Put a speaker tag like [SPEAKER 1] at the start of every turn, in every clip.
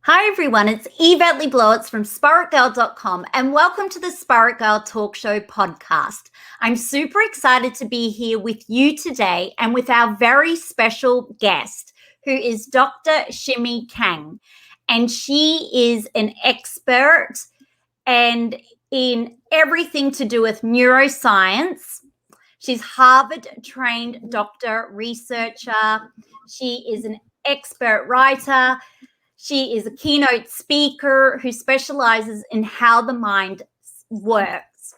[SPEAKER 1] Hi everyone, it's Yvette Blowitz from SpiritGirl.com and welcome to the Spirit Girl Talk Show podcast. I'm super excited to be here with you today and with our very special guest who is Dr. Shimi Kang. And she is an expert and in everything to do with neuroscience. She's Harvard-trained doctor, researcher. She is an expert writer. She is a keynote speaker who specializes in how the mind works.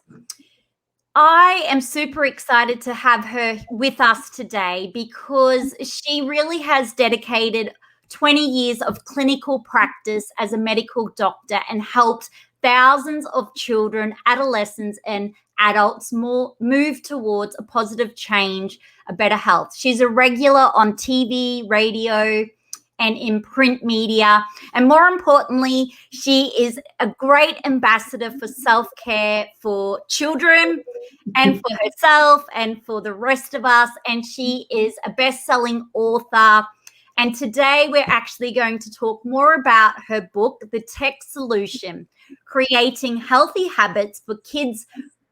[SPEAKER 1] I am super excited to have her with us today because she really has dedicated 20 years of clinical practice as a medical doctor and helped thousands of children, adolescents, and adults move towards a positive change, a better health. She's a regular on TV, radio, and in print media. And more importantly, she is a great ambassador for self-care for children and for herself and for the rest of us. And she is a best-selling author. And today we're actually going to talk more about her book, The Tech Solution, Creating Healthy Habits for Kids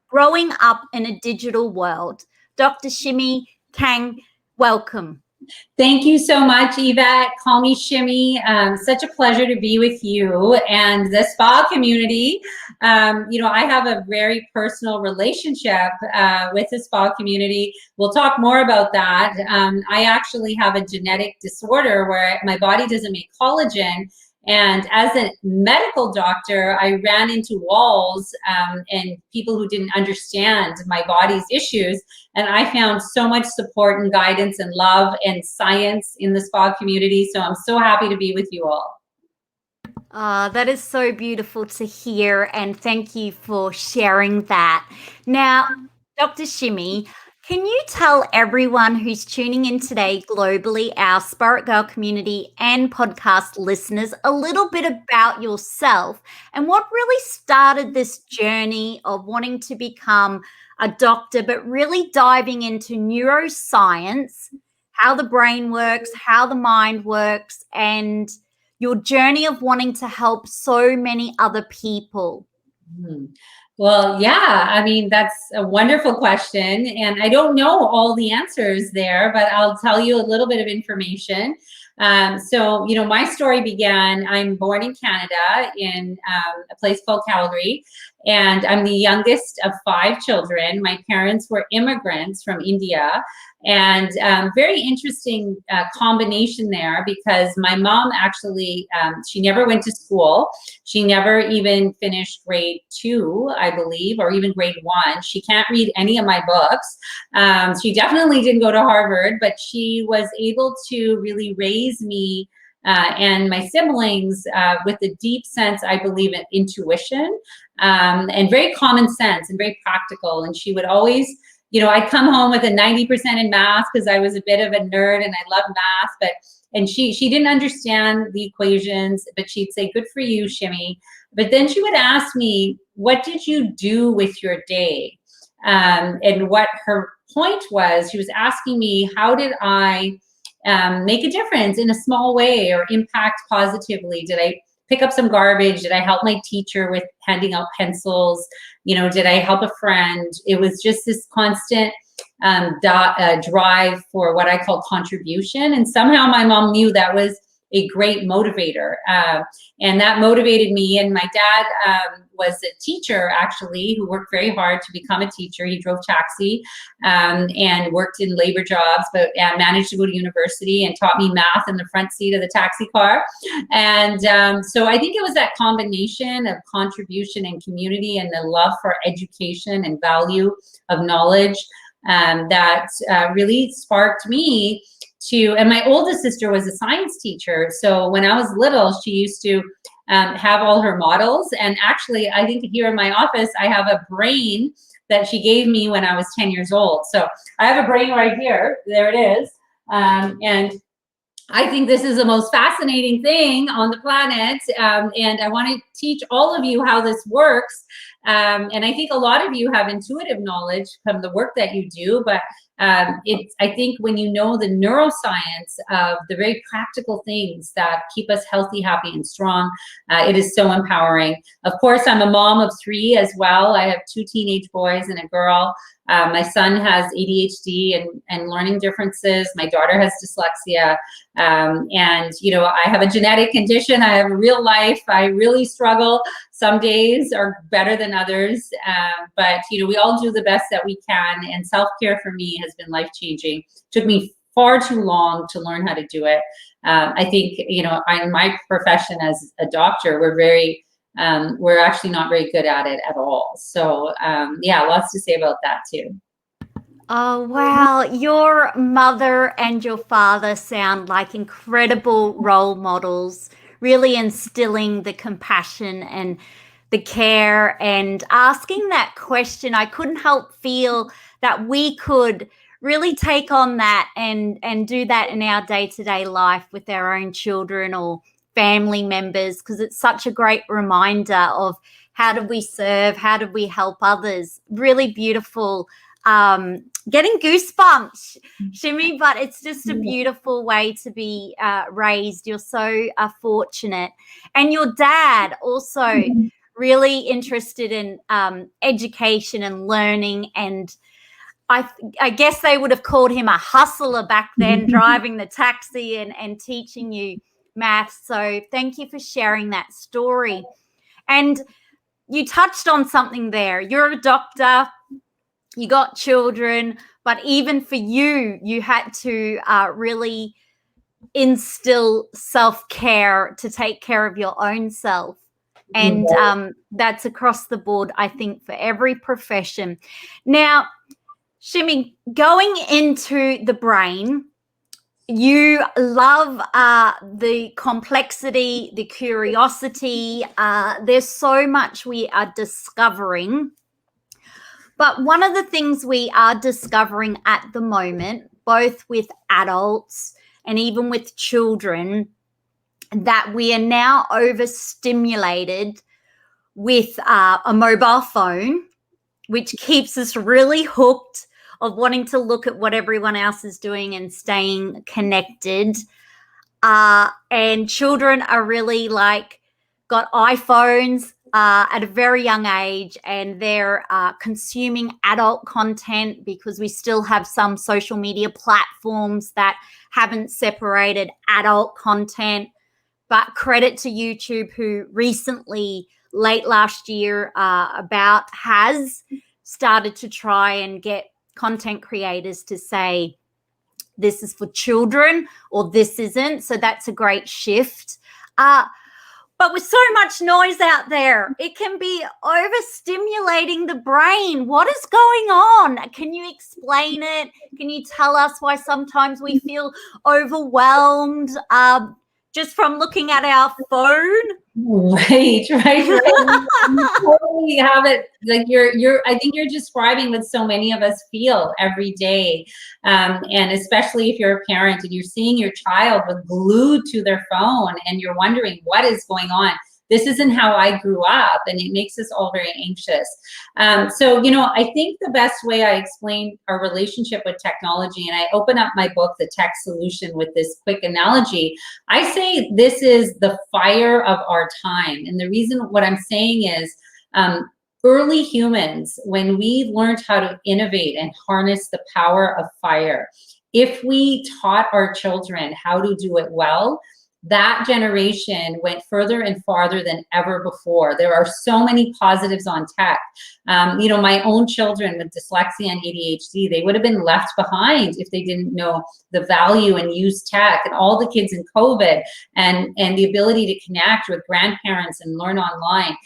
[SPEAKER 1] Growing Up in a Digital World. Dr. Shimi Kang, welcome.
[SPEAKER 2] Thank you so much, Yvette. Call me Shimi. Such a pleasure to be with you and the spa community. I have a very personal relationship with the spa community. We'll talk more about that. I actually have a genetic disorder where my body doesn't make collagen. And as a medical doctor, I ran into walls and people who didn't understand my body's issues. And I found so much support and guidance and love and science in the spa community. So I'm so happy to be with you all.
[SPEAKER 1] That is so beautiful to hear. And thank you for sharing that. Now, Dr. Shimi, can you tell everyone who's tuning in today globally, our Spirit Girl community and podcast listeners, a little bit about yourself and what really started this journey of wanting to become a doctor, but really diving into neuroscience, how the brain works, how the mind works, and your journey of wanting to help so many other people?
[SPEAKER 2] Well, yeah, I mean, that's a wonderful question. And I don't know all the answers there, but I'll tell you a little bit of information. My story began, I'm born in Canada in a place called Calgary, and I'm the youngest of 5 children. My parents were immigrants from India, and very interesting combination there because my mom actually, she never went to school. She never even finished grade 2, I believe, or even grade 1. She can't read any of my books. She definitely didn't go to Harvard, but she was able to really raise me and my siblings with a deep sense, I believe, in intuition and very common sense and very practical. And she would always, I'd come home with a 90% in math because I was a bit of a nerd and I love math, and she didn't understand the equations, but she'd say, "Good for you, Shimi." But then she would ask me, "What did you do with your day?" And what her point was, she was asking me, how did I make a difference in a small way or impact positively? Did I pick up some garbage? Did I help my teacher with handing out pencils? Did I help a friend? It was just this constant drive for what I call contribution. And somehow my mom knew that was a great motivator. And that motivated me. And my dad was a teacher, actually, who worked very hard to become a teacher. He drove taxi and worked in labor jobs, but managed to go to university and taught me math in the front seat of the taxi car. And so I think it was that combination of contribution and community and the love for education and value of knowledge that really sparked me and my oldest sister was a science teacher. So when I was little, she used to have all her models. And actually, I think here in my office, I have a brain that she gave me when I was 10 years old. So I have a brain right here. There it is. And I think this is the most fascinating thing on the planet. And I want to teach all of you how this works. And I think a lot of you have intuitive knowledge from the work that you do, but I think when you know the neuroscience of the very practical things that keep us healthy, happy, and strong, it is so empowering. Of course, I'm a mom of 3 as well. I have 2 teenage boys and a girl. My son has ADHD and learning differences. My daughter has dyslexia. And, you know, I have a genetic condition. I have a real life. I really struggle. Some days are better than others. But, you know, we all do the best that we can. And self-care for me has been life-changing. Took me far too long to learn how to do it. I think, you know, in my profession as a doctor, we're actually not very good at it at all. So yeah, lots to say about that too.
[SPEAKER 1] Oh, wow. Your mother and your father sound like incredible role models, really instilling the compassion and the care and asking that question. I couldn't help feel that we could really take on that and do that in our day-to-day life with our own children or family members, because it's such a great reminder of how do we serve, how do we help others. Really beautiful. Getting goosebumps, Shimi, but it's just a beautiful way to be raised. You're so fortunate. And your dad also really interested in education and learning, and I guess they would have called him a hustler back then, driving the taxi and teaching you math. So thank you for sharing that story. And you touched on something there. You're a doctor, you got children, but even for you, you had to really instill self-care to take care of your own self. And that's across the board, I think, for every profession. Now, Shimi, going into the brain, you love the complexity, the curiosity. There's so much we are discovering. But one of the things we are discovering at the moment, both with adults and even with children, that we are now overstimulated with a mobile phone, which keeps us really hooked of wanting to look at what everyone else is doing and staying connected. And children are really like got iPhones at a very young age, and they're consuming adult content because we still have some social media platforms that haven't separated adult content. But credit to YouTube, who recently, late last year, has started to try and get content creators to say this is for children or this isn't. So that's a great shift. But with so much noise out there, it can be overstimulating the brain. What is going on? Can you explain it? Can you tell us why sometimes we feel overwhelmed just from looking at our phone?
[SPEAKER 2] Right. You totally have it. Like I think you're describing what so many of us feel every day. And especially if you're a parent and you're seeing your child with glued to their phone and you're wondering what is going on. This isn't how I grew up, and it makes us all very anxious. So, you know, I think the best way I explain our relationship with technology, and I open up my book, The Tech Solution, with this quick analogy. I say this is the fire of our time. And the reason what I'm saying is early humans, when we learned how to innovate and harness the power of fire, if we taught our children how to do it well, that generation went further and farther than ever before. There are so many positives on tech. You know, my own children with dyslexia and ADHD, they would have been left behind if they didn't know the value and use tech. And all the kids in COVID and the ability to connect with grandparents and learn online.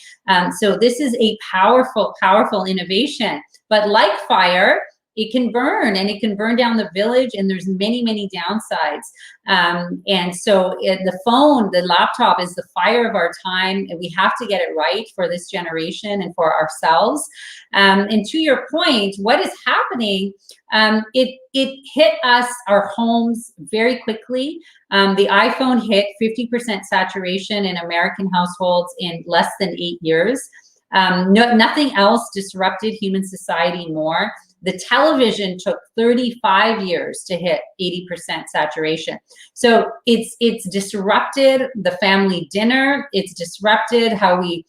[SPEAKER 2] So this is a powerful, powerful innovation. But like fire, it can burn, and it can burn down the village, and there's many, many downsides. And so the phone, the laptop is the fire of our time, and we have to get it right for this generation and for ourselves. And to your point, what is happening, it hit us, our homes, very quickly. The iPhone hit 50% saturation in American households in less than 8 years. Nothing else disrupted human society more. The television took 35 years to hit 80% saturation. So it's disrupted the family dinner. It's disrupted how we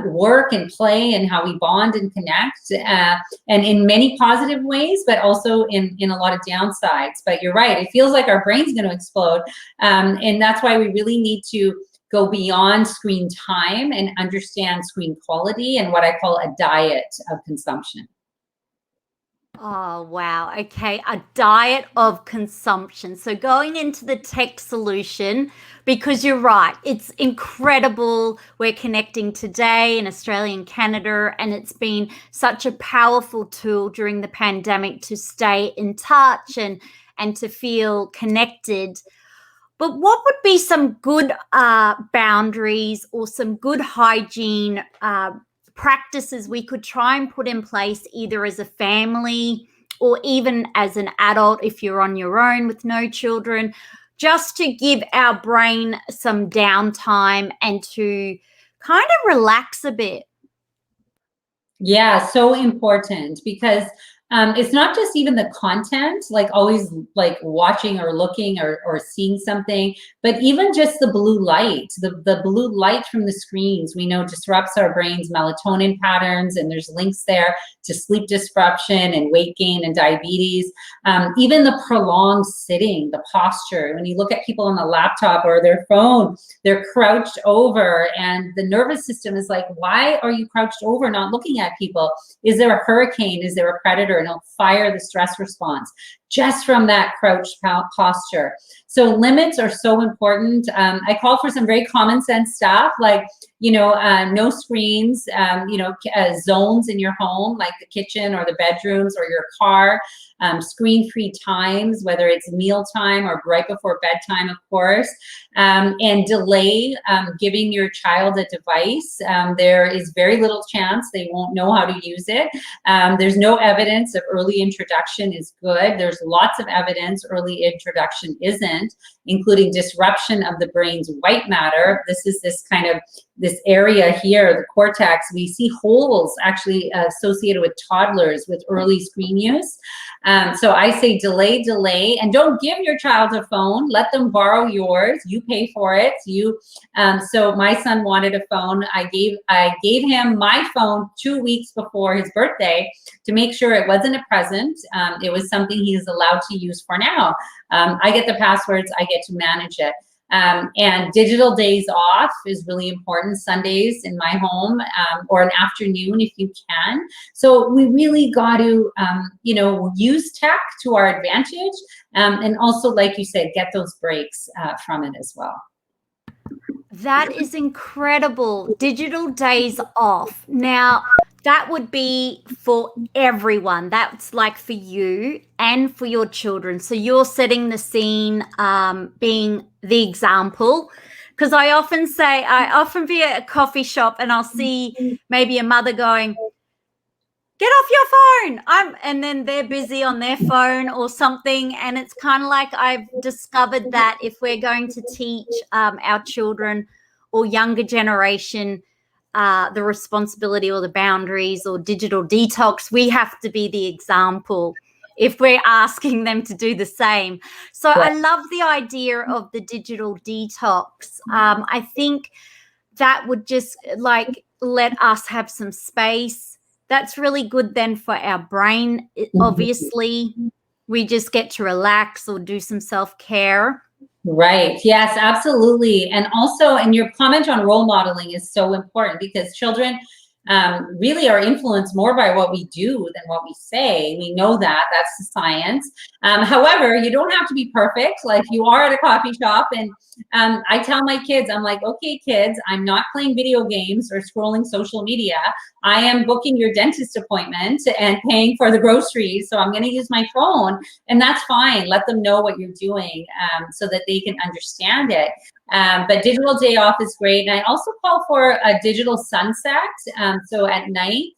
[SPEAKER 2] work and play and how we bond and connect, and in many positive ways, but also in a lot of downsides. But you're right, it feels like our brain's going to explode, and that's why we really need to go beyond screen time and understand screen quality and what I call a diet of consumption.
[SPEAKER 1] Oh, wow. Okay. A diet of consumption. So going into the tech solution, because you're right, it's incredible. We're connecting today in Australia and Canada, and it's been such a powerful tool during the pandemic to stay in touch and to feel connected. But what would be some good boundaries or some good hygiene practices we could try and put in place either as a family or even as an adult if you're on your own with no children, just to give our brain some downtime and to kind of relax a bit?
[SPEAKER 2] Yeah, so important, because it's not just even the content, like always like watching or looking or seeing something, but even just the blue light, the blue light from the screens, we know disrupts our brain's melatonin patterns, and there's links there to sleep disruption and weight gain and diabetes. Even the prolonged sitting, the posture, when you look at people on the laptop or their phone, they're crouched over, and the nervous system is like, why are you crouched over, not looking at people? Is there a hurricane? Is there a predator? And it'll fire the stress response just from that crouched posture. So limits are so important. I call for some very common sense stuff, like, no screens, zones in your home, like the kitchen or the bedrooms or your car, screen-free times, whether it's mealtime or right before bedtime, of course, and delay giving your child a device. There is very little chance they won't know how to use it. There's no evidence of early introduction is good. There's lots of evidence early introduction isn't, including disruption of the brain's white matter. This is this area here, the cortex. We see holes actually associated with toddlers with early screen use. So I say delay, and don't give your child a phone. Let them borrow yours. You pay for it. So my son wanted a phone. I gave him my phone 2 weeks before his birthday to make sure it wasn't a present. It was something he's allowed to use for now. I get the passwords. I get to manage it. And digital days off is really important. Sundays in my home, or an afternoon if you can. So we really got to, use tech to our advantage, and also, like you said, get those breaks from it as well.
[SPEAKER 1] That is incredible. Digital days off. Now, that would be for everyone. That's like for you and for your children. So you're setting the scene, being the example. Because I often be at a coffee shop and I'll see maybe a mother going, get off your phone. And then they're busy on their phone or something. And it's kind of like I've discovered that if we're going to teach our children or younger generation the responsibility or the boundaries or digital detox, we have to be the example if we're asking them to do the same. So I love the idea of the digital detox. I think that would just like let us have some space. That's really good then for our brain. Obviously, we just get to relax or do some self-care.
[SPEAKER 2] Right. Yes, absolutely. And also, and your comment on role modeling is so important, because children really are influenced more by what we do than what we say. We know that. That's the science. However, you don't have to be perfect. Like, you are at a coffee shop, and I tell my kids, I'm like, okay, kids, I'm not playing video games or scrolling social media. I am booking your dentist appointment and paying for the groceries. So I'm going to use my phone, and that's fine. Let them know what you're doing, so that they can understand it. But digital day off is great. And I also call for a digital sunset. So at night,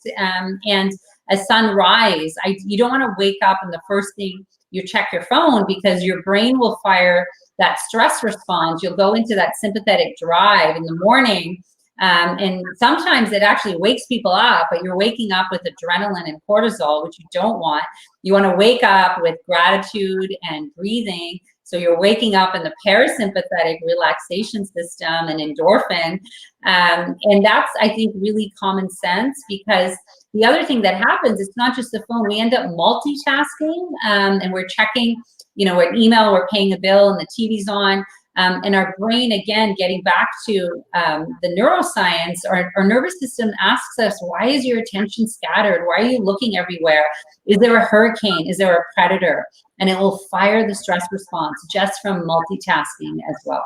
[SPEAKER 2] and a sunrise. You don't want to wake up and the first thing you check your phone, because your brain will fire that stress response. You'll go into that sympathetic drive in the morning. And sometimes it actually wakes people up, but you're waking up with adrenaline and cortisol, which you don't want. You want to wake up with gratitude and breathing. So you're waking up in the parasympathetic relaxation system and endorphin. And that's, I think, really common sense, because the other thing that happens, it's not just the phone. We end up multitasking, and we're checking, an email, we're paying a bill, and the TV's on. And our brain, again, getting back to the neuroscience, our nervous system asks us, why is your attention scattered? Why are you looking everywhere? Is there a hurricane? Is there a predator? And it will fire the stress response just from multitasking as well.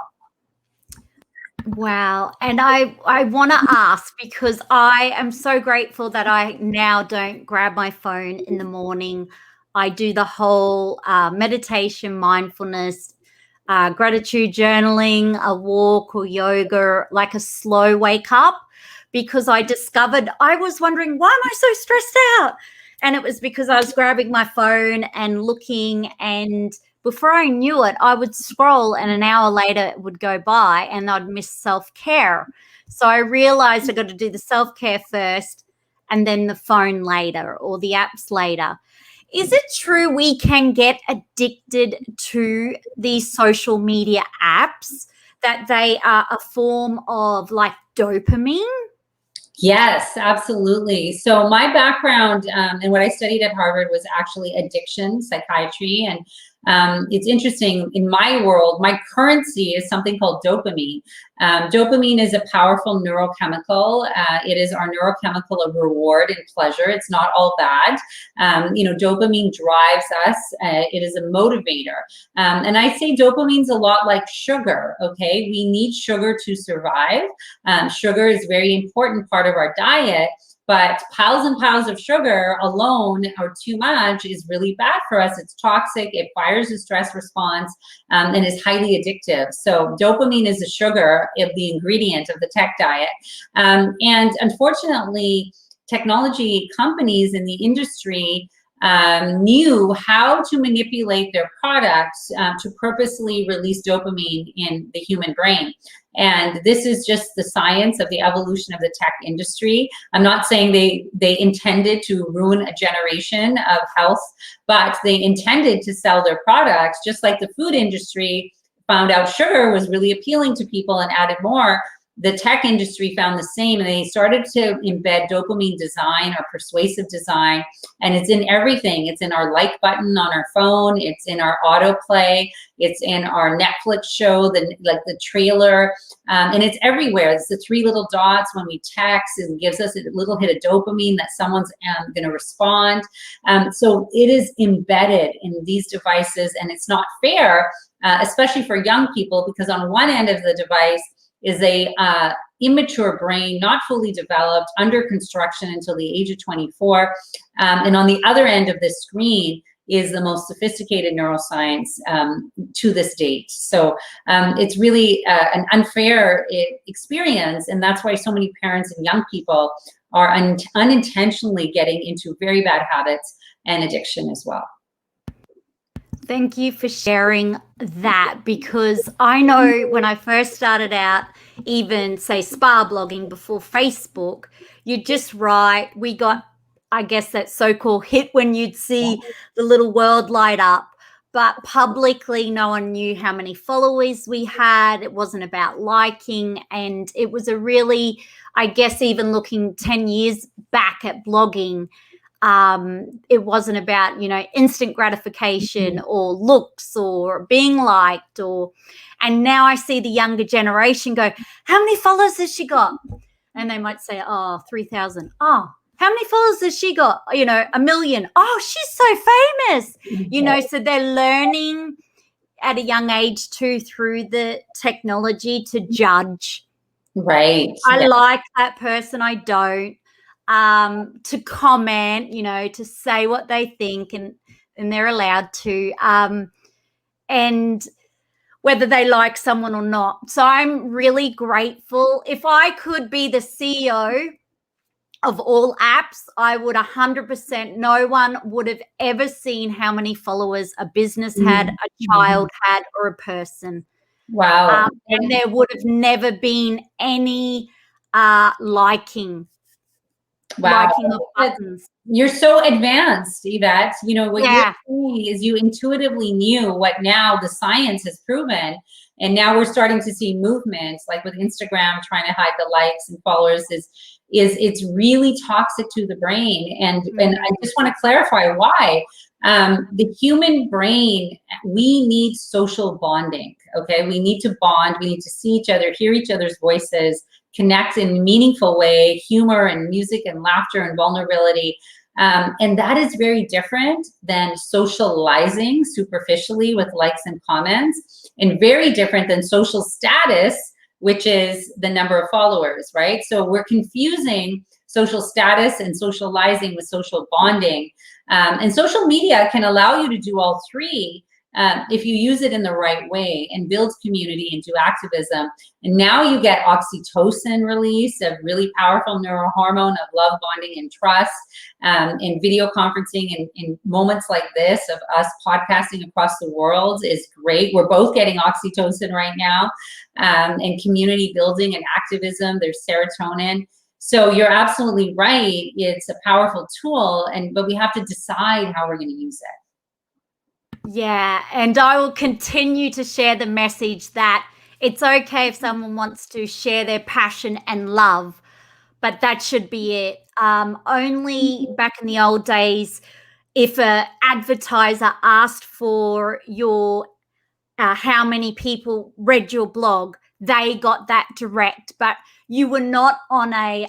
[SPEAKER 1] Wow. And I want to ask, because I am so grateful that I now don't grab my phone in the morning. I do the whole meditation, mindfulness, gratitude journaling, a walk or yoga, like a slow wake up, because I discovered, I was wondering, why am I so stressed out? And it was because I was grabbing my phone and looking, and before I knew it, I would scroll and an hour later it would go by and I'd miss self-care. So I realized I got to do the self-care first and then the phone later, or the apps later. Is it true we can get addicted to these social media apps, that they are a form of like dopamine?
[SPEAKER 2] Yes, absolutely. So my background and what I studied at Harvard was actually addiction psychiatry. And it's interesting, in my world, my currency is something called dopamine. Dopamine is a powerful neurochemical. It is our neurochemical of reward and pleasure. It's not all bad. Dopamine drives us. It is a motivator. And I say dopamine's a lot like sugar, okay? We need sugar to survive. Sugar is a very important part of our diet. But piles and piles of sugar alone, or too much, is really bad for us. It's toxic, it fires a stress response, and is highly addictive. So dopamine is the sugar, the ingredient of the tech diet. And unfortunately, technology companies in the industry knew how to manipulate their products to purposely release dopamine in the human brain. And this is just the science of the evolution of the tech industry. I'm not saying they intended to ruin a generation of health, but they intended to sell their products, just like the food industry found out sugar was really appealing to people and added more. The tech industry found the same, and they started to embed dopamine design or persuasive design, and it's in everything. It's in our like button on our phone. It's in our autoplay. It's in our Netflix show, the trailer, and it's everywhere. It's the three little dots when we text. It gives us a little hit of dopamine that someone's going to respond. So it is embedded in these devices, and it's not fair, especially for young people, because on one end of the device is a immature brain, not fully developed, under construction until the age of 24. And on the other end of this screen is the most sophisticated neuroscience to this date. So it's really an unfair experience, and that's why so many parents and young people are unintentionally getting into very bad habits and addiction as well.
[SPEAKER 1] Thank you for sharing that, because I know when I first started out, even say spa blogging before Facebook, you just write, we got, I guess, that so-called hit when you'd see the little world light up, but publicly no one knew how many followers we had. It wasn't about liking, and it was a really, I guess, even looking 10 years back at blogging, it wasn't about, instant gratification or looks or being liked, and now I see the younger generation go, how many followers has she got? And they might say, 3,000. Oh, how many followers has she got? 1 million. Oh, she's so famous. So they're learning at a young age too, through the technology, to judge.
[SPEAKER 2] Right.
[SPEAKER 1] I like that person, I don't. To comment, to say what they think, and they're allowed to, and whether they like someone or not. So I'm really grateful. If I could be the CEO of all apps, I would 100%, no one would have ever seen how many followers a business had, a child had, or a person.
[SPEAKER 2] Wow.
[SPEAKER 1] And there would have never been any liking
[SPEAKER 2] Wow.
[SPEAKER 1] of buttons.
[SPEAKER 2] You're so advanced, Yvette. You know, what you're
[SPEAKER 1] Yeah.
[SPEAKER 2] saying is you intuitively knew what now the science has proven. And now we're starting to see movements like with Instagram trying to hide the likes and followers is it's really toxic to the brain. And I just want to clarify why. The human brain, we need social bonding. Okay. We need to bond. We need to see each other, hear each other's voices, connect in a meaningful way, humor and music and laughter and vulnerability. And that is very different than socializing superficially with likes and comments, and very different than social status, which is the number of followers, right? So we're confusing social status and socializing with social bonding. And social media can allow you to do all three if you use it in the right way and builds community and do activism. And now you get oxytocin release, a really powerful neurohormone of love, bonding, and trust. And video conferencing in moments like this of us podcasting across the world is great. We're both getting oxytocin right now. And community building and activism, there's serotonin. So you're absolutely right. It's a powerful tool, but we have to decide how we're going to use it.
[SPEAKER 1] Yeah, and I will continue to share the message that it's okay if someone wants to share their passion and love, but that should be it. Only back in the old days, if an advertiser asked for your how many people read your blog, they got that direct, but you were not on a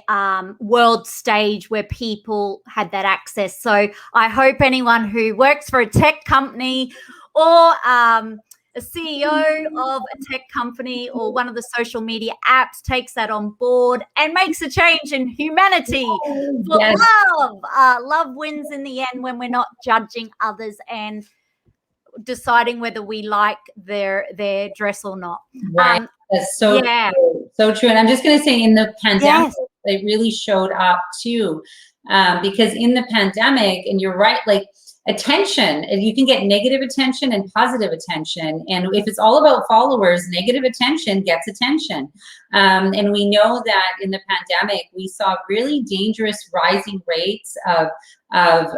[SPEAKER 1] world stage where people had that access. So I hope anyone who works for a tech company or a CEO of a tech company or one of the social media apps takes that on board and makes a change in humanity. For
[SPEAKER 2] Yes.
[SPEAKER 1] love wins in the end when we're not judging others and deciding whether we like their dress or not.
[SPEAKER 2] Right. That's so
[SPEAKER 1] yeah.
[SPEAKER 2] true. So true. And I'm just going to say in the pandemic,
[SPEAKER 1] Yes.
[SPEAKER 2] it really showed up too. Because in the pandemic, and you're right, like attention, you can get negative attention and positive attention. And if it's all about followers, negative attention gets attention. And we know that in the pandemic, we saw really dangerous rising rates of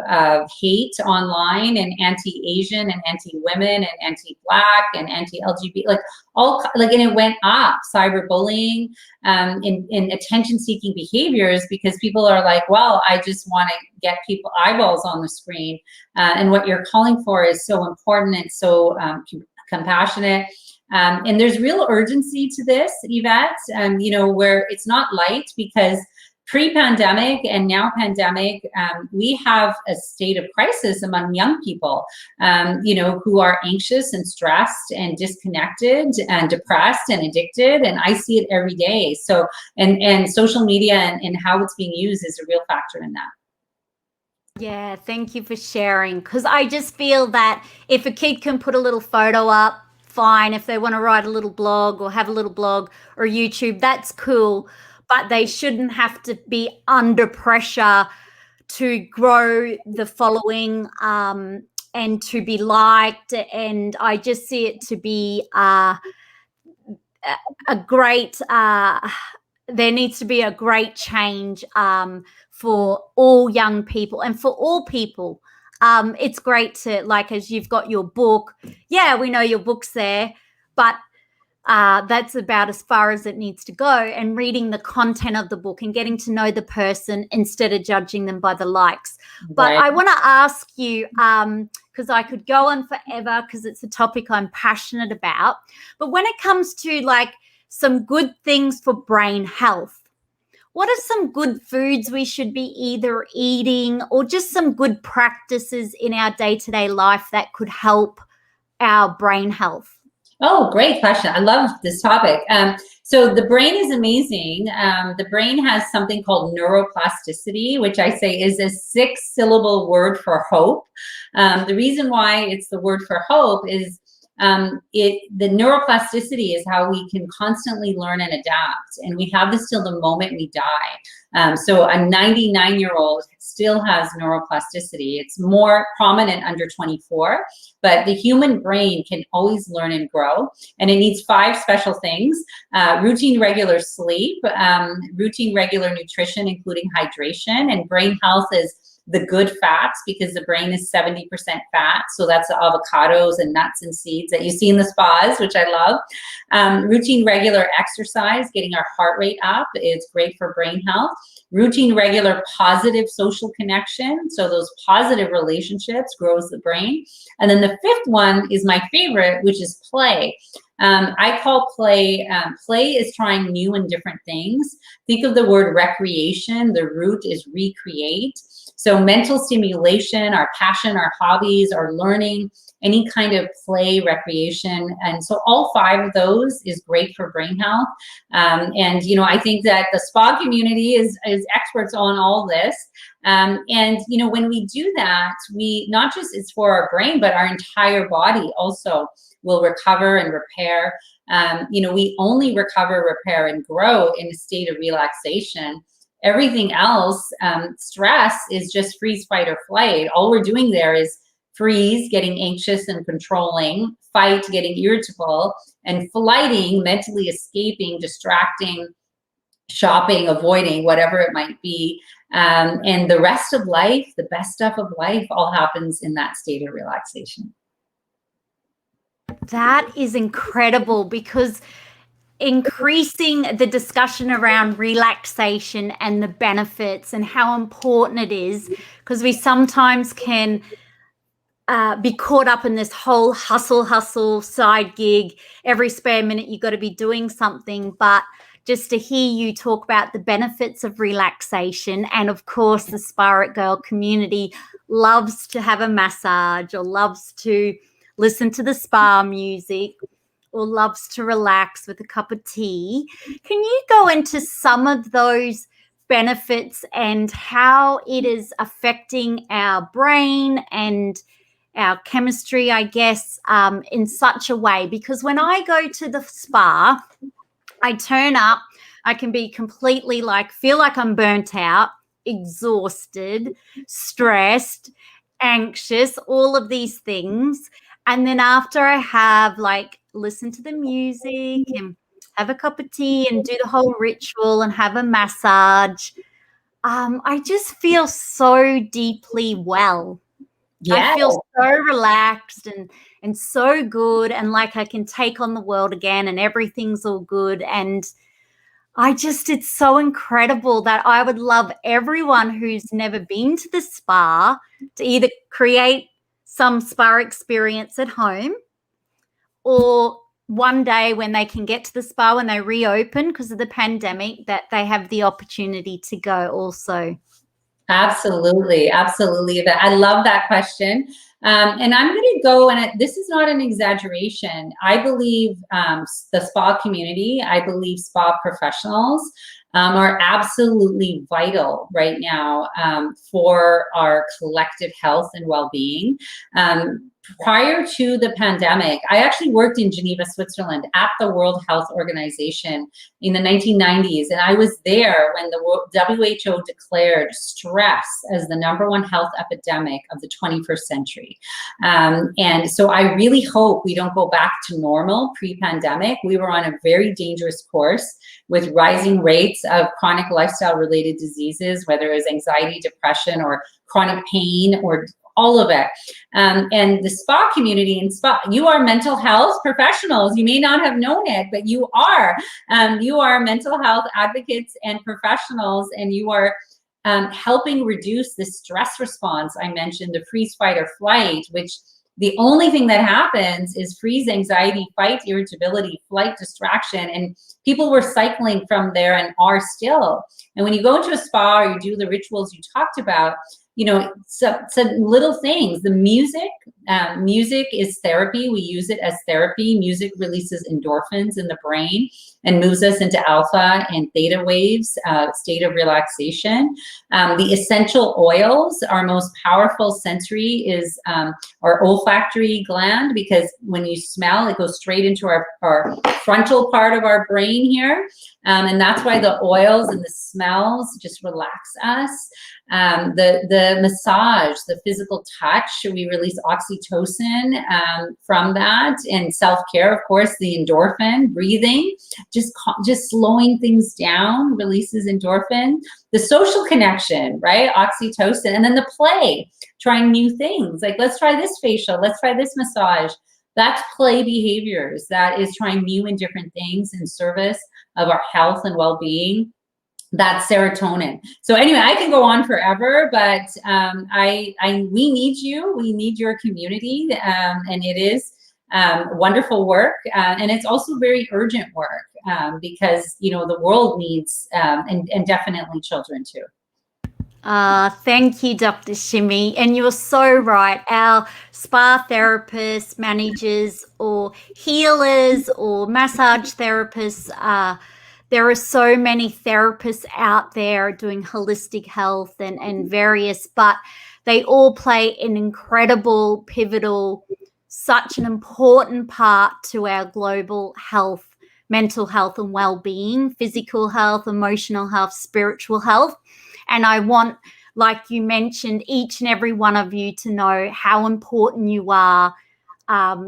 [SPEAKER 2] hate online, and anti-Asian and anti-women and anti-Black and anti-LGBT, and it went up, cyberbullying, in attention-seeking behaviors, because people are like, well, I just want to get people eyeballs on the screen. And what you're calling for is so important and so compassionate. And there's real urgency to this, Yvette, where it's not light, because pre-pandemic and now pandemic, we have a state of crisis among young people, who are anxious and stressed and disconnected and depressed and addicted. And I see it every day. So, and social media and how it's being used is a real factor in that.
[SPEAKER 1] Yeah, thank you for sharing. Because I just feel that if a kid can put a little photo up, fine. If they want to write a little blog or have a little blog or YouTube, that's cool. But they shouldn't have to be under pressure to grow the following and to be liked. And I just see it to be a great, there needs to be a great change for all young people and for all people. It's great to, as you've got your book. Yeah, we know your book's there, but that's about as far as it needs to go, and reading the content of the book and getting to know the person instead of judging them by the likes. But
[SPEAKER 2] Right.
[SPEAKER 1] I want to ask you, because I could go on forever because it's a topic I'm passionate about. But when it comes to some good things for brain health, what are some good foods we should be either eating, or just some good practices in our day-to-day life that could help our brain health?
[SPEAKER 2] Oh, great question. I love this topic. So the brain is amazing. The brain has something called neuroplasticity, which I say is a 6-syllable word for hope. The reason why it's the word for hope is the neuroplasticity is how we can constantly learn and adapt. And we have this till the moment we die. So a 99-year-old still has neuroplasticity. It's more prominent under 24, but the human brain can always learn and grow. And it needs 5 special things: routine regular sleep, routine regular nutrition, including hydration, and brain health is the good fats, because the brain is 70% fat. So that's the avocados and nuts and seeds that you see in the spas, which I love. Routine regular exercise, getting our heart rate up, is great for brain health. Routine regular positive social connection, so those positive relationships grows the brain. And then the 5th one is my favorite, which is play. I call play is trying new and different things. Think of the word recreation. The root is recreate. So mental stimulation, our passion, our hobbies, our learning, any kind of play, recreation. And so all 5 of those is great for brain health. And, you know, I think that the spa community is experts on all this. And, you know, when we do that, we not just it's for our brain, but our entire body also will recover and repair. You know, we only recover, repair, and grow in a state of relaxation. Everything else, stress, is just freeze, fight, or flight. All we're doing there is freeze, getting anxious and controlling; fight, getting irritable; and flighting, mentally escaping, distracting, shopping, avoiding, whatever it might be. And the rest of life, the best stuff of life, all happens in that state of relaxation.
[SPEAKER 1] That is incredible, because increasing the discussion around relaxation and the benefits and how important it is, because we sometimes can be caught up in this whole hustle side gig. Every spare minute you got to be doing something. But just to hear you talk about the benefits of relaxation, and of course the SPAITGIRL community loves to have a massage, or loves to listen to the spa music, or loves to relax with a cup of tea. Can you go into some of those benefits and how it is affecting our brain and our chemistry, I guess, in such a way? Because when I go to the spa, I turn up, I can be completely feel like I'm burnt out, exhausted, stressed, anxious, all of these things. And then after I have listen to the music and have a cup of tea and do the whole ritual and have a massage, I just feel so deeply well.
[SPEAKER 2] Yeah.
[SPEAKER 1] I feel so relaxed and so good, and like I can take on the world again and everything's all good. And it's so incredible that I would love everyone who's never been to the spa to either create some spa experience at home, or one day when they can get to the spa, when they reopen because of the pandemic, that they have the opportunity to go also.
[SPEAKER 2] Absolutely. Absolutely. I love that question. And I'm going to go, and this is not an exaggeration. I believe the spa community, I believe spa professionals are absolutely vital right now for our collective health and well-being. Prior to the pandemic, I actually worked in Geneva, Switzerland at the World Health Organization in the 1990s. And I was there when the WHO declared stress as the #1 health epidemic of the 21st century. And so I really hope we don't go back to normal pre-pandemic. We were on a very dangerous course with rising rates of chronic lifestyle-related diseases, whether it was anxiety, depression, or chronic pain, or all of it. And the spa community and spa, you are mental health professionals. You may not have known it, but you are. You are mental health advocates and professionals, and you are helping reduce the stress response. I mentioned the freeze, fight, or flight, which the only thing that happens is freeze, anxiety, fight, irritability, flight, distraction. And people were cycling from there and are still. And when you go into a spa or you do the rituals you talked about, some little things. The music is therapy. We use it as therapy. Music releases endorphins in the brain and moves us into alpha and theta waves, state of relaxation. The essential oils, our most powerful sensory is our olfactory gland, because when you smell, it goes straight into our frontal part of our brain here. And that's why the oils and the smells just relax us. The massage, the physical touch, we release oxytocin from that. And self-care, of course, the endorphin, breathing, just slowing things down releases endorphin. The social connection, right? Oxytocin. And then the play, trying new things. Like, let's try this facial, let's try this massage. That's play behaviors. That is trying new and different things in service of our health and well-being. That's serotonin. So anyway, I can go on forever, but we need you. We need your community, and it is wonderful work, and it's also very urgent work, because the world needs, and definitely children too.
[SPEAKER 1] Thank you, Dr. Shimi. And you're so right. Our spa therapists, managers, or healers, or massage therapists, there are so many therapists out there doing holistic health and various, but they all play an incredible, pivotal, such an important part to our global health, mental health and well-being, physical health, emotional health, spiritual health. And I want, like you mentioned, each and every one of you to know how important you are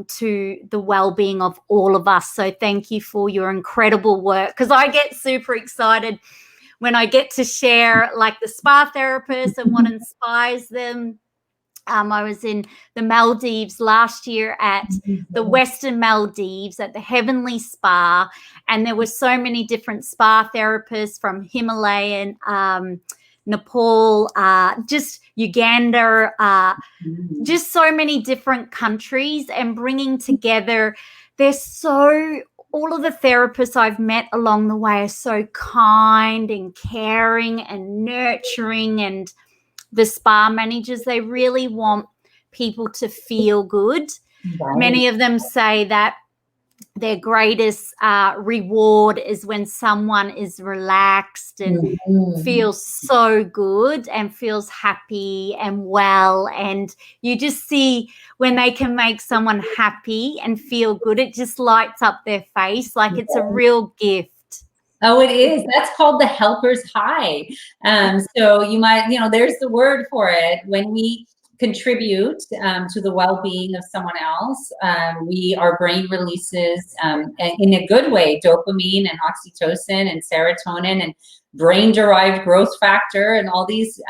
[SPEAKER 1] to the well-being of all of us. So thank you for your incredible work, because I get super excited when I get to share like the spa therapists and what inspires them. I was in the Maldives last year at the Western Maldives at the Heavenly Spa, and there were so many different spa therapists from Himalayan, Nepal, just Uganda, just so many different countries, and bringing together. All of the therapists I've met along the way are so kind and caring and nurturing, and the spa managers, they really want people to feel good. Right. Many of them say that their greatest reward is when someone is relaxed and feels so good and feels happy and well. And you just see when they can make someone happy and feel good, it just lights up their face like it's a real gift.
[SPEAKER 2] Oh, it is. That's called the helper's high. So you might, there's the word for it. When we contribute to the well-being of someone else, our brain releases, in a good way, dopamine and oxytocin and serotonin and brain-derived growth factor and all these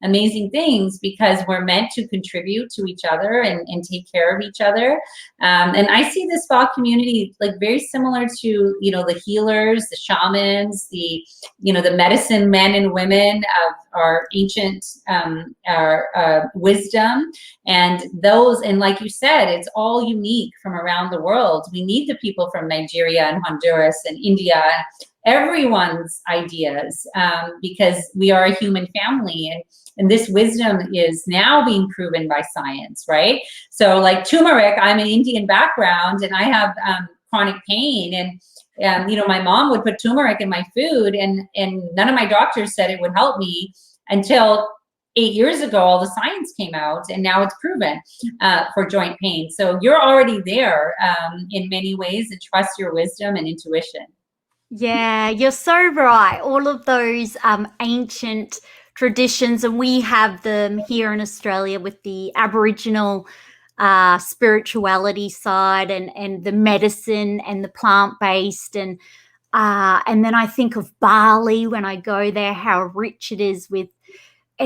[SPEAKER 2] amazing things, because we're meant to contribute to each other and take care of each other. And I see the spa community like very similar to, the healers, the shamans, the medicine men and women of our ancient wisdom. And like you said, it's all unique from around the world. We need the people from Nigeria and Honduras and India, everyone's ideas, because we are a human family, and this wisdom is now being proven by science, right? So like turmeric, I'm an Indian background and I have chronic pain, and my mom would put turmeric in my food, and none of my doctors said it would help me until 8 years ago. All the science came out, and now it's proven for joint pain. So you're already there in many ways, and trust your wisdom and intuition.
[SPEAKER 1] Yeah, you're so right. All of those ancient traditions, and we have them here in Australia with the Aboriginal spirituality side and the medicine and the plant-based, and then I think of Bali when I go there, how rich it is with.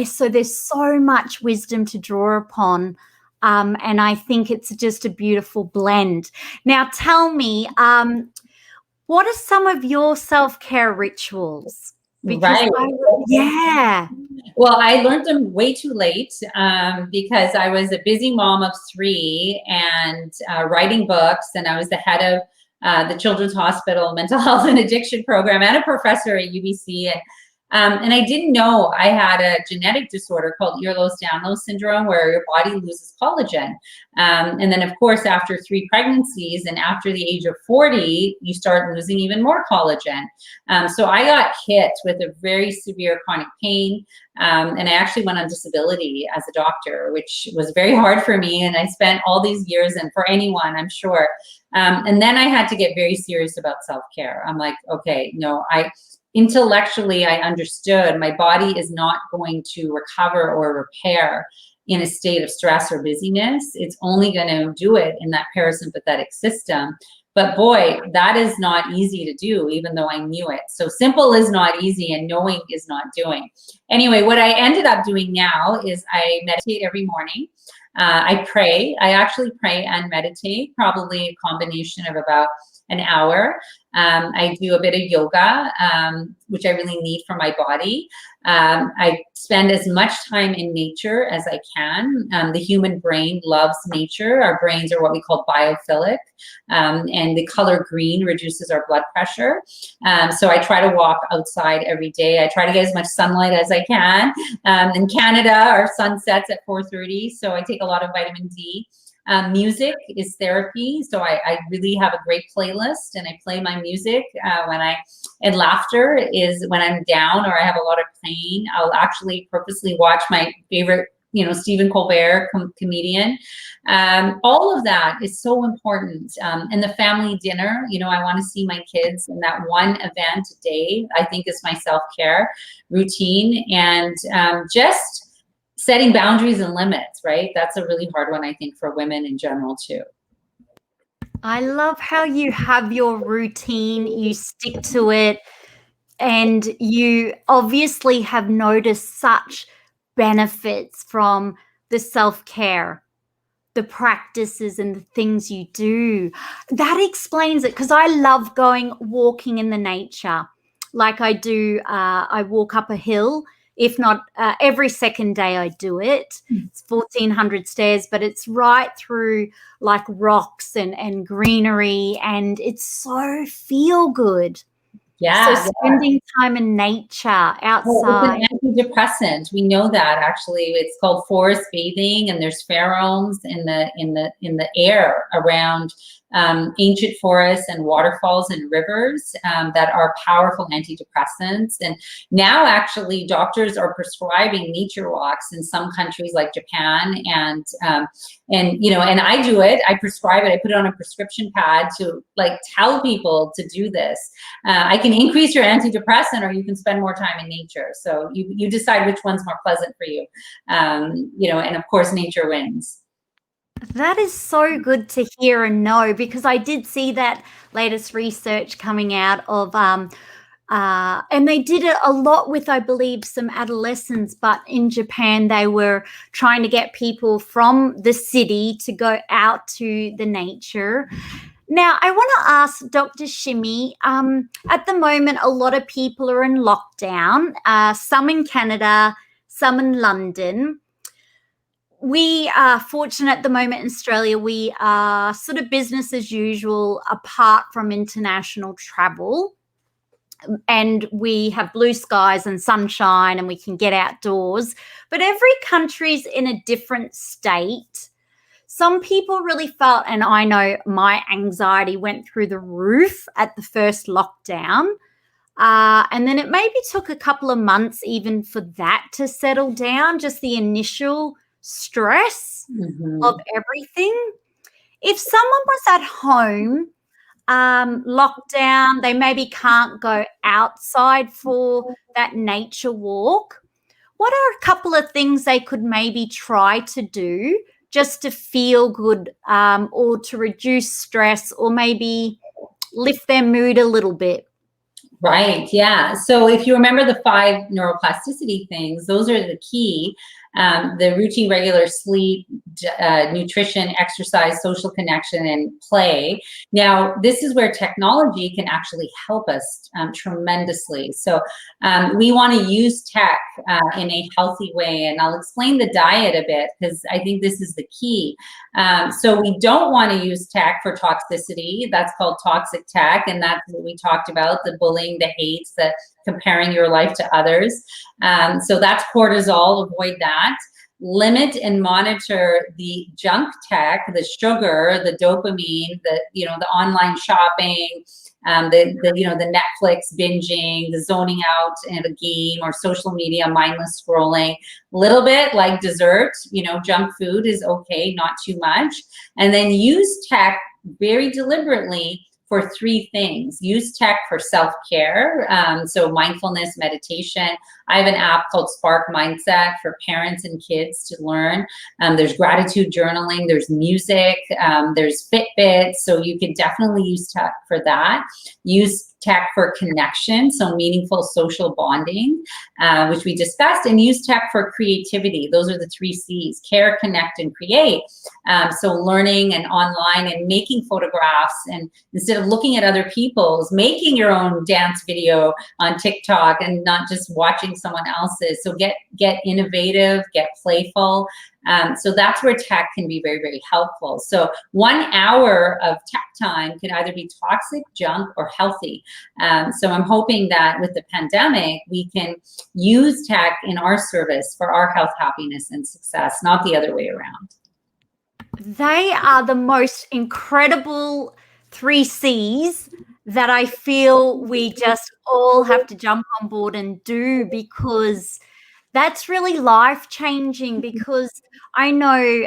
[SPEAKER 1] So there's so much wisdom to draw upon, and I think it's just a beautiful blend. Now, tell me, what are some of your self-care rituals?
[SPEAKER 2] Because
[SPEAKER 1] yeah.
[SPEAKER 2] Well, I learned them way too late because I was a busy mom of 3 and writing books, and I was the head of the Children's Hospital Mental Health and Addiction Program and a professor at UBC. And I didn't know I had a genetic disorder called Ehlers-Danlos syndrome, where your body loses collagen. And then, of course, after 3 pregnancies and after the age of 40, you start losing even more collagen. So I got hit with a very severe chronic pain. And I actually went on disability as a doctor, which was very hard for me. And I spent all these years, and for anyone, I'm sure. And then I had to get very serious about self-care. I'm like, okay, no, intellectually, I understood my body is not going to recover or repair in a state of stress or busyness. It's only going to do it in that parasympathetic system. But boy, that is not easy to do, even though I knew it. So simple is not easy, and knowing is not doing. Anyway, what I ended up doing now is I meditate every morning. I pray. I actually pray and meditate, probably a combination of about an hour. I do a bit of yoga, which I really need for my body. I spend as much time in nature as I can. The human brain loves nature. Our brains are what we call biophilic, and the color green reduces our blood pressure. So I try to walk outside every day. I try to get as much sunlight as I can. In Canada, our sun sets at 4:30, so I take a lot of vitamin D. Music is therapy, so I really have a great playlist, and I play my music and laughter is when I'm down or I have a lot of pain. I'll actually purposely watch my favorite, Stephen Colbert comedian. All of that is so important. And the family dinner, I want to see my kids, and that one event a day, I think, is my self-care routine. And just setting boundaries and limits, right? That's a really hard one, I think, for women in general too.
[SPEAKER 1] I love how you have your routine, you stick to it, and you obviously have noticed such benefits from the self-care, the practices and the things you do. That explains it, because I love walking in the nature. Like I do, I walk up a hill. If not, every second day I do it. It's 1,400 stairs, but it's right through like rocks and greenery, and it's so feel good.
[SPEAKER 2] Yeah.
[SPEAKER 1] So spending time in nature outside.
[SPEAKER 2] It's an antidepressant. We know that actually. It's called forest bathing, and there's pheromones in the air around ancient forests and waterfalls and rivers that are powerful antidepressants. And now actually doctors are prescribing nature walks in some countries like Japan, and I do it. I prescribe it. I put it on a prescription pad to tell people to do this. I can increase your antidepressant, or you can spend more time in nature. So you decide which one's more pleasant for you. And of course nature wins.
[SPEAKER 1] That is so good to hear and know, because I did see that latest research coming out of, and they did it a lot with, I believe, some adolescents, but in Japan, they were trying to get people from the city to go out to the nature. Now, I want to ask Dr. Shimi, at the moment, a lot of people are in lockdown, some in Canada, some in London. We are fortunate at the moment in Australia. We are sort of business as usual apart from international travel. And we have blue skies and sunshine, and we can get outdoors. But every country's in a different state. Some people really felt, and I know my anxiety went through the roof at the first lockdown. And then it maybe took a couple of months even for that to settle down, just the initial stress of everything. If someone was at home, lockdown, they maybe can't go outside for that nature walk, what are a couple of things they could maybe try to do just to feel good, or to reduce stress, or maybe lift their mood a little bit?
[SPEAKER 2] Right. Yeah. So if you remember the 5 neuroplasticity things, those are the key. The routine, regular sleep, nutrition, exercise, social connection, and play. Now, this is where technology can actually help us tremendously. So we want to use tech in a healthy way. And I'll explain the diet a bit, because I think this is the key. So we don't want to use tech for toxicity. That's called toxic tech. And that's what we talked about, the bullying, the hates, the comparing your life to others. So that's cortisol, avoid that. Limit and monitor the junk tech, the sugar, the dopamine, the online shopping, the Netflix binging, the zoning out in a game or social media, mindless scrolling, little bit like dessert, junk food is okay, not too much. And then use tech very deliberately for 3 things. Use tech for self-care, so mindfulness, meditation. I have an app called Spark Mindset for parents and kids to learn. There's gratitude journaling, there's music, there's Fitbit, so you can definitely use tech for that. Use tech for connection, so meaningful social bonding, which we discussed, and use tech for creativity. Those are the 3 C's: care, connect, and create. So learning and online and making photographs, and instead of looking at other people's, making your own dance video on TikTok and not just watching someone else's. So get innovative, get playful. So that's where tech can be very, very helpful. So 1 hour of tech time can either be toxic, junk, or healthy. So I'm hoping that with the pandemic, we can use tech in our service for our health, happiness, and success, not the other way around.
[SPEAKER 1] They are the most incredible 3 C's that I feel we just all have to jump on board and do, because that's really life-changing. Because I know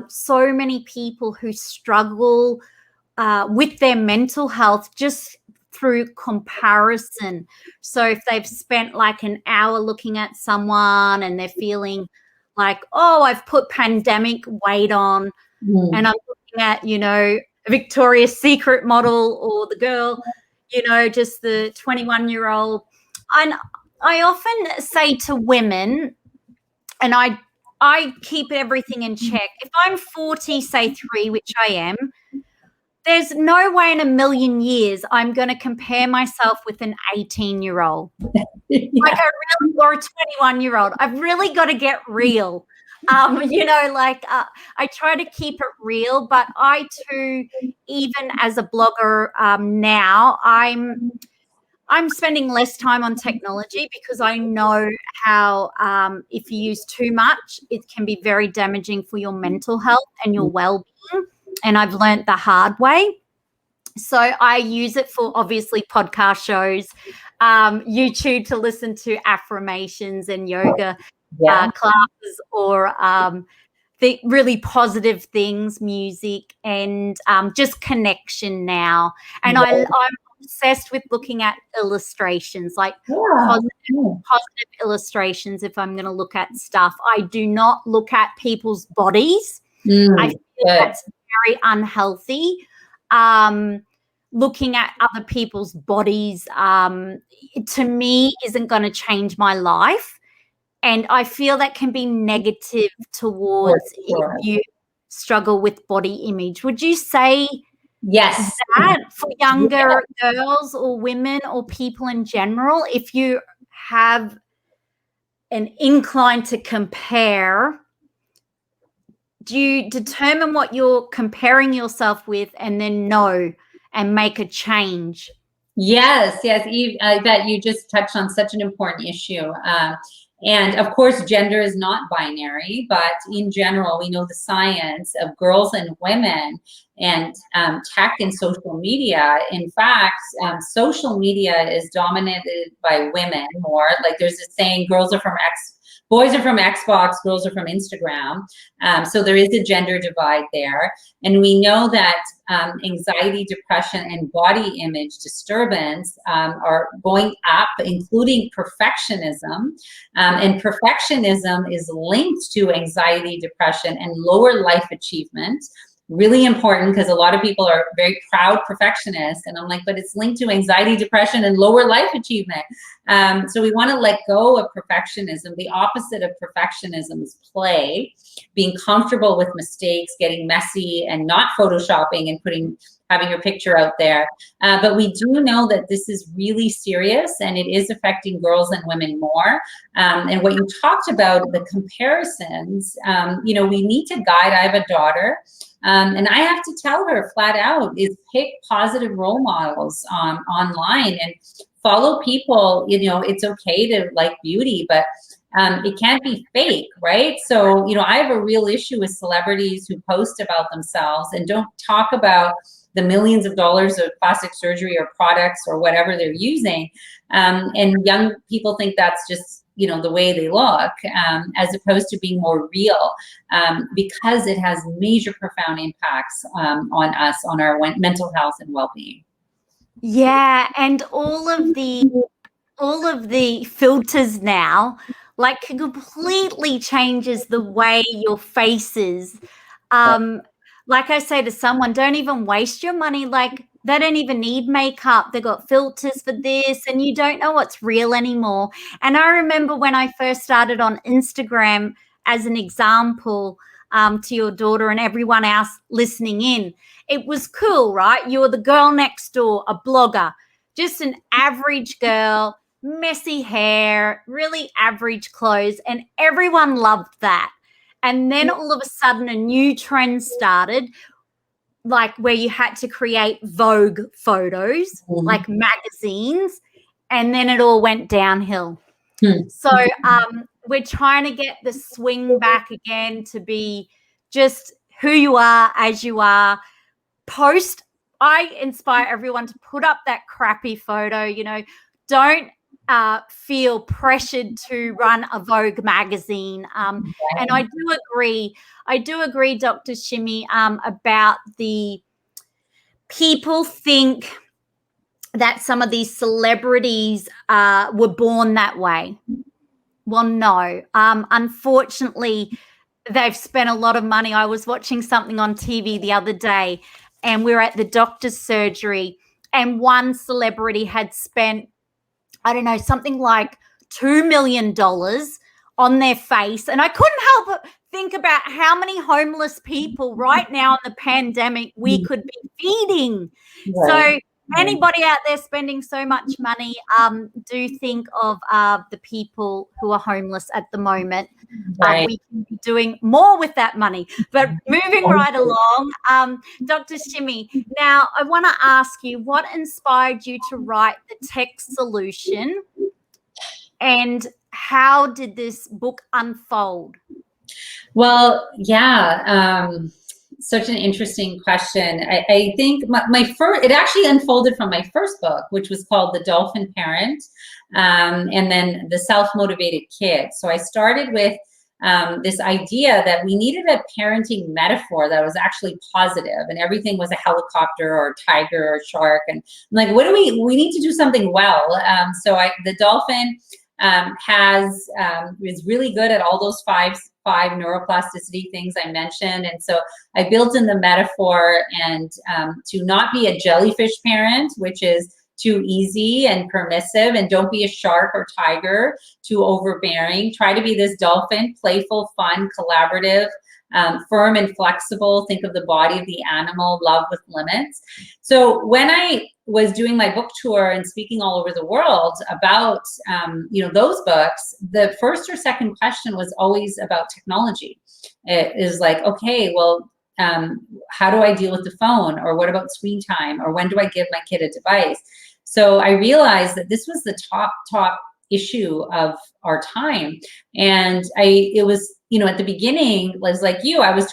[SPEAKER 1] so many people who struggle with their mental health just through comparison. So if they've spent like an hour looking at someone and they're feeling like, oh, I've put pandemic weight on, and I'm looking at, a Victoria's Secret model, or the girl, just the 21-year-old. And I often say to women, and I keep everything in check. If I'm 40, say 3, which I am, there's no way in a million years I'm going to compare myself with an 18-year-old. Yeah. Or a 21-year-old. I've really got to get real. I try to keep it real, but I too, even as a blogger now, I'm spending less time on technology, because I know how if you use too much, it can be very damaging for your mental health and your well-being. And I've learned the hard way. So I use it for, obviously, podcast shows, YouTube to listen to affirmations and yoga classes, or the really positive things, music, and just connection now. And I'm obsessed with looking at illustrations, like positive illustrations. If I'm going to look at stuff, I do not look at people's bodies. I feel that's very unhealthy. Looking at other people's bodies, to me, isn't going to change my life. And I feel that can be negative towards if you struggle with body image. Would you say that for younger girls or women or people in general, if you have an incline to compare, do you determine what you're comparing yourself with and then know and make a change?
[SPEAKER 2] Yes, Eve, I bet you just touched on such an important issue. And of course, gender is not binary, but in general, we know the science of girls and women and tech and social media. In fact, social media is dominated by women more. Like there's a saying, boys are from Xbox, girls are from Instagram. So there is a gender divide there. And we know that anxiety, depression, and body image disturbance are going up, including perfectionism. And perfectionism is linked to anxiety, depression, and lower life achievement. Really important, because a lot of people are very proud perfectionists, and I'm like, but it's linked to anxiety, depression, and lower life achievement. So we want to let go of perfectionism. The opposite of perfectionism is play, being comfortable with mistakes, getting messy, and not photoshopping and having your picture out there. But we do know that this is really serious, and it is affecting girls and women more. And what you talked about, the comparisons, we need to guide. I have a daughter. And I have to tell her flat out is pick positive role models online and follow people. You know, it's okay to like beauty, but it can't be fake, right? So, you know, I have a real issue with celebrities who post about themselves and don't talk about the millions of dollars of plastic surgery or products or whatever they're using. And young people think that's just, you know, the way they look, as opposed to being more real, because it has major, profound impacts on us, on our mental health and well-being.
[SPEAKER 1] Yeah, and all of the filters now, like, completely changes the way your face is. Like I say to someone, don't even waste your money. Like, they don't even need makeup. They got filters for this, and you don't know what's real anymore. And I remember when I first started on Instagram, as an example, to your daughter and everyone else listening in, it was cool, right? You were the girl next door, a blogger, just an average girl, messy hair, really average clothes, and everyone loved that. And then all of a sudden a new trend started, like where you had to create Vogue photos, like magazines, and then it all went downhill. So we're trying to get the swing back again to be just who you are as you are. I inspire everyone to put up that crappy photo, you know, don't feel pressured to run a Vogue magazine. And I do agree, Dr. Shimi, about the people think that some of these celebrities were born that way. Well, no. Unfortunately, they've spent a lot of money. I was watching something on TV the other day, and we were at the doctor's surgery, and one celebrity had spent, I don't know, something like $2 million on their face. And I couldn't help but think about how many homeless people right now in the pandemic we could be feeding. Right. So anybody out there spending so much money, do think of the people who are homeless at the moment. Right. We can be doing more with that money. But moving right along, Dr. Shimi, now I want to ask you, what inspired you to write the tech solution, and how did this book unfold?
[SPEAKER 2] Well, yeah. Such an interesting question. I think my first, it actually unfolded from my first book, which was called The Dolphin Parent, and then The Self-Motivated Kid. So I started with this idea that we needed a parenting metaphor that was actually positive, and everything was a helicopter or a tiger or a shark. And I'm like, what do we need to do something well. So the dolphin is really good at all those five neuroplasticity things I mentioned. And so I built in the metaphor, and to not be a jellyfish parent, which is too easy and permissive, and don't be a shark or tiger, too overbearing. Try to be this dolphin, playful, fun, collaborative, firm and flexible. Think of the body of the animal, love with limits. So when I was doing my book tour and speaking all over the world about those books, the first or second question was always about technology. It is like, okay, well, how do I deal with the phone? Or what about screen time? Or when do I give my kid a device? So I realized that this was the top issue of our time. And it was, at the beginning, was like you, I was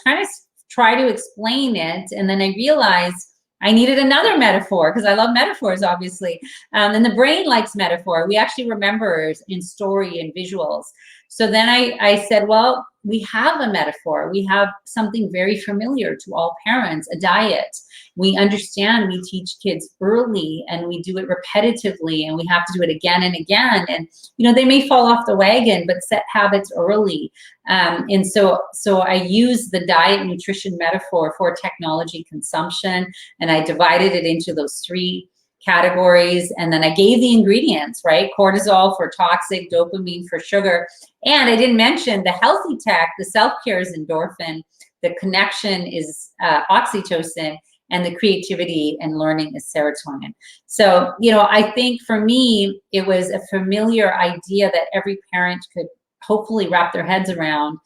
[SPEAKER 2] try to explain it. And then I realized I needed another metaphor, because I love metaphors, obviously. And the brain likes metaphor. We actually remember in story and visuals. So then I said, well, we have a metaphor. We have something very familiar to all parents, a diet. We understand we teach kids early, and we do it repetitively, and we have to do it again and again. And, they may fall off the wagon, but set habits early. And so I use the diet nutrition metaphor for technology consumption, and I divided it into those 3 categories. And then I gave the ingredients, right? Cortisol for toxic, dopamine for sugar. And I didn't mention the healthy tech. The self-care is endorphin. The connection is oxytocin. And the creativity and learning is serotonin. So, I think for me, it was a familiar idea that every parent could hopefully wrap their heads around,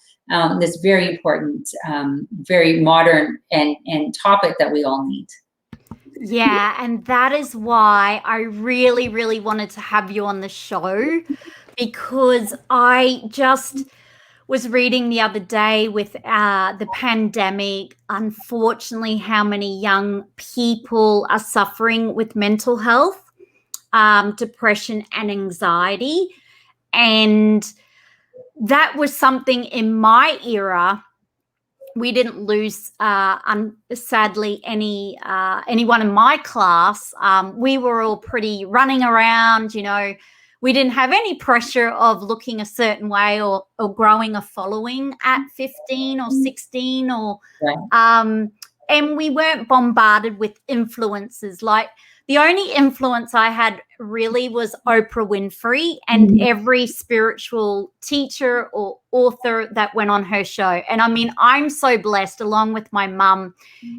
[SPEAKER 2] this very important, very modern and topic that we all need.
[SPEAKER 1] Yeah, and that is why I really, really wanted to have you on the show, because I just was reading the other day with the pandemic, unfortunately, how many young people are suffering with mental health, depression, and anxiety. And that was something in my era. We didn't lose, sadly, anyone in my class. We were all pretty running around, we didn't have any pressure of looking a certain way or growing a following at 15 or 16 or and we weren't bombarded with influences. Like, the only influence I had really was Oprah Winfrey and every spiritual teacher or author that went on her show. And I mean, I'm so blessed, along with my mum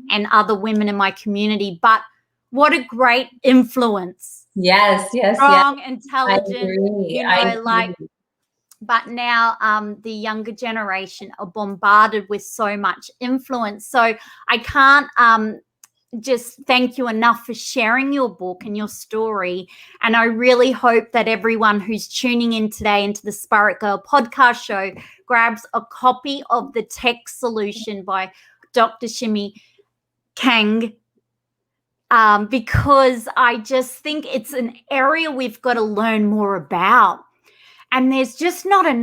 [SPEAKER 1] and other women in my community. But what a great influence.
[SPEAKER 2] Yes.
[SPEAKER 1] Strong, intelligent,
[SPEAKER 2] I agree.
[SPEAKER 1] but now the younger generation are bombarded with so much influence. So I can't just thank you enough for sharing your book and your story. And I really hope that everyone who's tuning in today into the Spirit Girl podcast show grabs a copy of The Tech Solution by Dr. Shimi Kang, because I just think it's an area we've got to learn more about. And there's just not a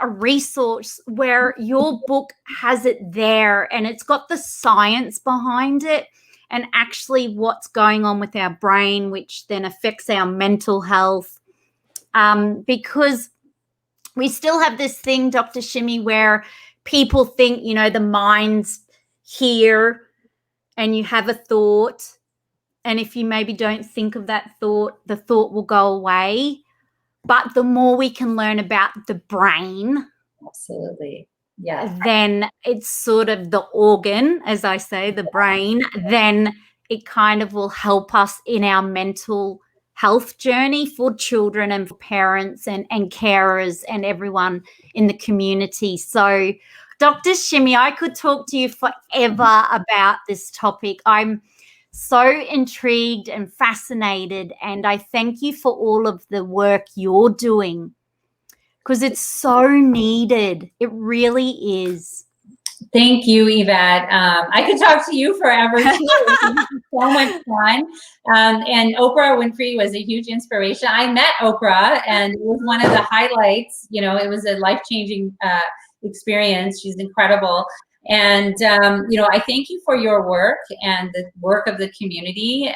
[SPEAKER 1] resource where your book has it there, and it's got the science behind it and actually what's going on with our brain, which then affects our mental health. Because we still have this thing, Dr. Shimi, where people think, the mind's here and you have a thought, and if you maybe don't think of that thought, the thought will go away. But the more we can learn about the brain,
[SPEAKER 2] absolutely, yeah,
[SPEAKER 1] then it's sort of the organ, as I say, the brain, then it kind of will help us in our mental health journey for children and for parents and carers and everyone in the community. So, Dr. Shimi, I could talk to you forever about this topic. I'm so intrigued and fascinated, and I thank you for all of the work you're doing, because it's so needed. It really is.
[SPEAKER 2] Thank you, Yvette. I could talk to you forever too. So much fun. And Oprah Winfrey was a huge inspiration. I met Oprah, and it was one of the highlights. It was a life-changing experience. She's incredible. And, I thank you for your work and the work of the community.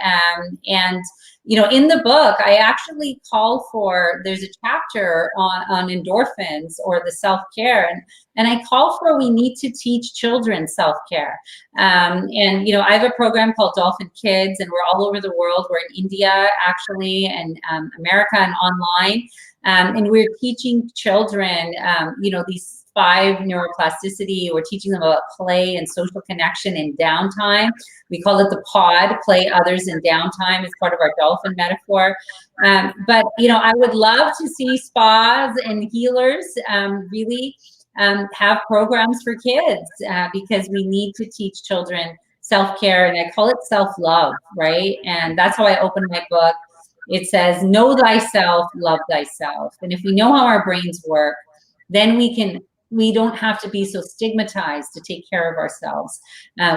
[SPEAKER 2] And, in the book, I actually call for, there's a chapter on endorphins or the self-care. And I call for, we need to teach children self-care. And, I have a program called Dolphin Kids, and we're all over the world. We're in India, actually, and America, and online. And we're teaching children, these 5 neuroplasticity. We're teaching them about play and social connection in downtime. We call it the pod, play others in downtime, as part of our dolphin metaphor. But, I would love to see spas and healers really have programs for kids, because we need to teach children self-care, and I call it self-love, right? And that's how I open my book. It says, know thyself, love thyself. And if we know how our brains work, then we don't have to be so stigmatized to take care of ourselves.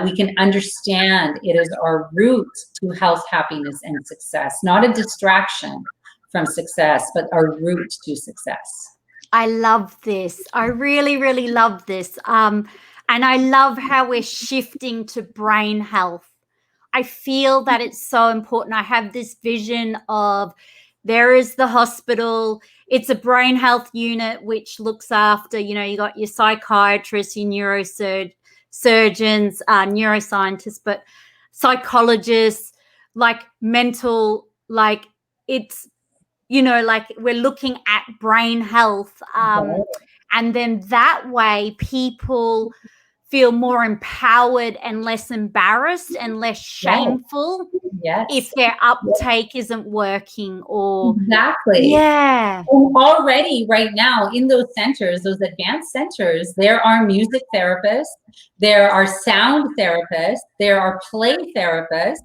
[SPEAKER 2] We can understand it is our root to health, happiness, and success, not a distraction from success, but our root to success.
[SPEAKER 1] I love this. I really, really love this. And I love how we're shifting to brain health. I feel that it's so important. I have this vision of, there is the hospital. It's a brain health unit which looks after, you got your psychiatrists, your neurosurgeons, neuroscientists, but psychologists, like mental, like it's, like we're looking at brain health. And then that way people feel more empowered and less embarrassed and less shameful if their uptake isn't working, or
[SPEAKER 2] exactly.
[SPEAKER 1] Yeah.
[SPEAKER 2] And already right now in those centers, those advanced centers, there are music therapists, there are sound therapists, there are play therapists,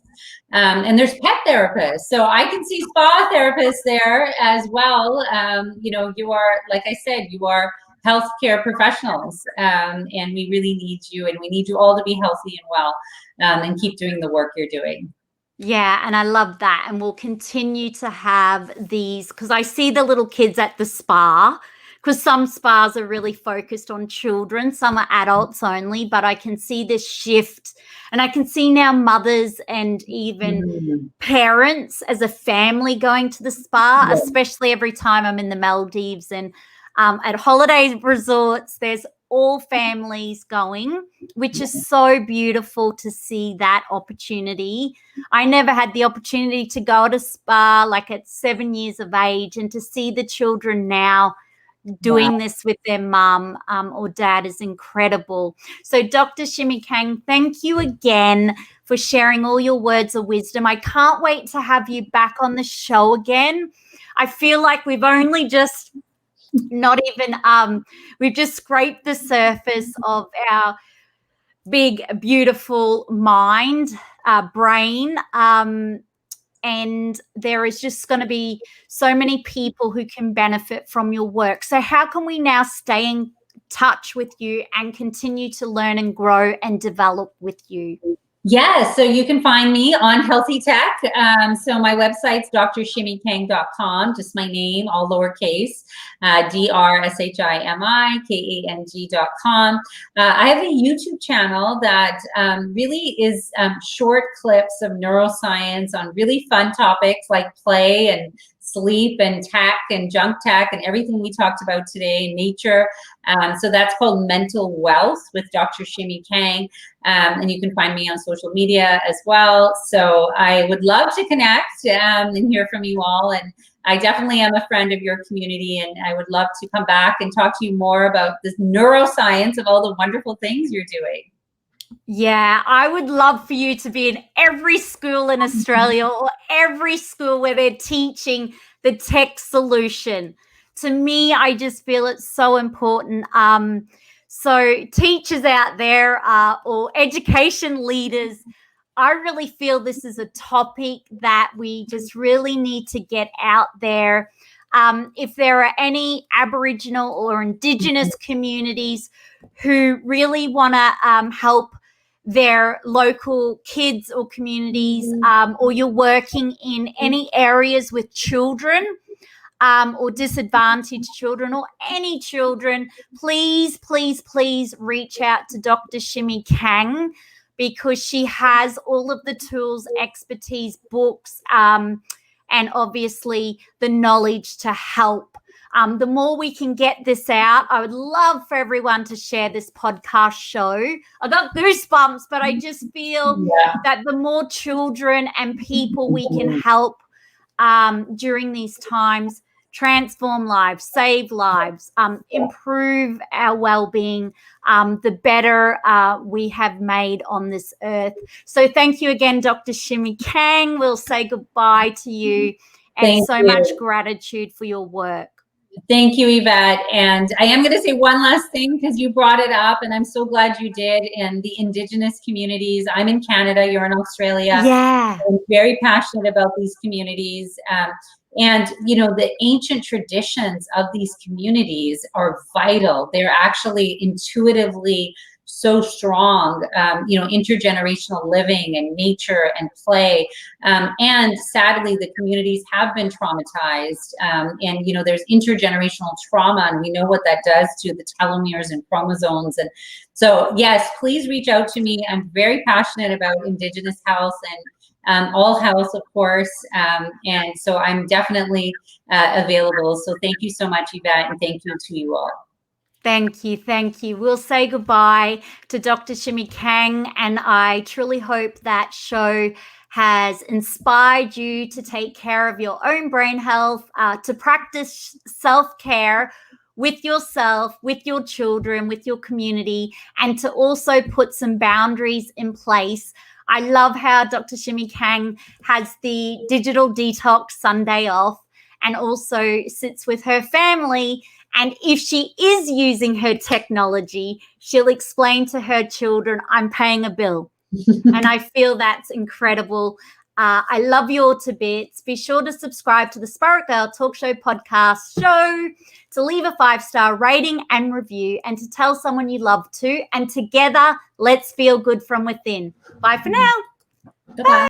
[SPEAKER 2] and there's pet therapists. So I can see spa therapists there as well. You know, you are, like I said, you are healthcare professionals, and we really need you, and we need you all to be healthy and well, and keep doing the work you're doing.
[SPEAKER 1] Yeah, and I love that. And we'll continue to have these, because I see the little kids at the spa, because some spas are really focused on children, some are adults only, but I can see this shift. And I can see now mothers and even parents as a family going to the spa, especially every time I'm in the Maldives and at holiday resorts, there's all families going, which is so beautiful to see that opportunity. I never had the opportunity to go to spa like at 7 years of age, and to see the children now doing this with their mum or dad is incredible. So Dr. Shimi Kang, thank you again for sharing all your words of wisdom. I can't wait to have you back on the show again. I feel like we've only just we've just scraped the surface of our big, beautiful mind, brain. And there is just going to be so many people who can benefit from your work. So how can we now stay in touch with you and continue to learn and grow and develop with you?
[SPEAKER 2] Yes, so you can find me on Healthy Tech. So my website's drshimikang.com, just my name, all lowercase, drshimikang.com. I have a YouTube channel that really is short clips of neuroscience on really fun topics like play and sleep and tech and junk tech and everything we talked about today, nature. So that's called Mental Wealth with Dr. Shimi Kang. And you can find me on social media as well. So I would love to connect and hear from you all. And I definitely am a friend of your community, and I would love to come back and talk to you more about this neuroscience of all the wonderful things you're doing.
[SPEAKER 1] Yeah, I would love for you to be in every school in Australia, or every school where they're teaching the tech solution. To me, I just feel it's so important. So teachers out there or education leaders, I really feel this is a topic that we just really need to get out there. If there are any Aboriginal or Indigenous communities who really want to help their local kids or communities, or you're working in any areas with children or disadvantaged children or any children, please, please, please reach out to Dr. Shimi Kang, because she has all of the tools, expertise, books, and obviously the knowledge to help. The more we can get this out, I would love for everyone to share this podcast show. I got goosebumps, but I just feel that the more children and people we can help during these times, transform lives, save lives, improve our well-being, the better we have made on this earth. So thank you again, Dr. Shimi Kang. We'll say goodbye to you, and much gratitude for your work.
[SPEAKER 2] Thank you, Yvette. And I am going to say one last thing, because you brought it up, and I'm so glad you did. In the Indigenous communities, I'm in Canada, you're in Australia.
[SPEAKER 1] Yeah.
[SPEAKER 2] I'm very passionate about these communities. And, you know, the ancient traditions of these communities are vital. They're actually intuitively so strong, you know, intergenerational living and nature and play. And sadly, the communities have been traumatized. And, you know, there's intergenerational trauma, and we know what that does to the telomeres and chromosomes. And so, yes, please reach out to me. I'm very passionate about Indigenous health and all health, of course. And so I'm definitely available. So thank you so much, Yvette, and thank you to you all.
[SPEAKER 1] Thank you. Thank you. We'll say goodbye to Dr. Shimi Kang, and I truly hope that show has inspired you to take care of your own brain health, to practice self-care with yourself, with your children, with your community, and to also put some boundaries in place. I love how Dr. Shimi Kang has the digital detox Sunday off and also sits with her family. And if she is using her technology, she'll explain to her children, I'm paying a bill. And I feel that's incredible. I love you all to bits. Be sure to subscribe to the Spirit Girl Talk Show podcast show, to leave a 5-star rating and review, and to tell someone you love to. And together, let's feel good from within. Bye for now.
[SPEAKER 2] Bye-bye.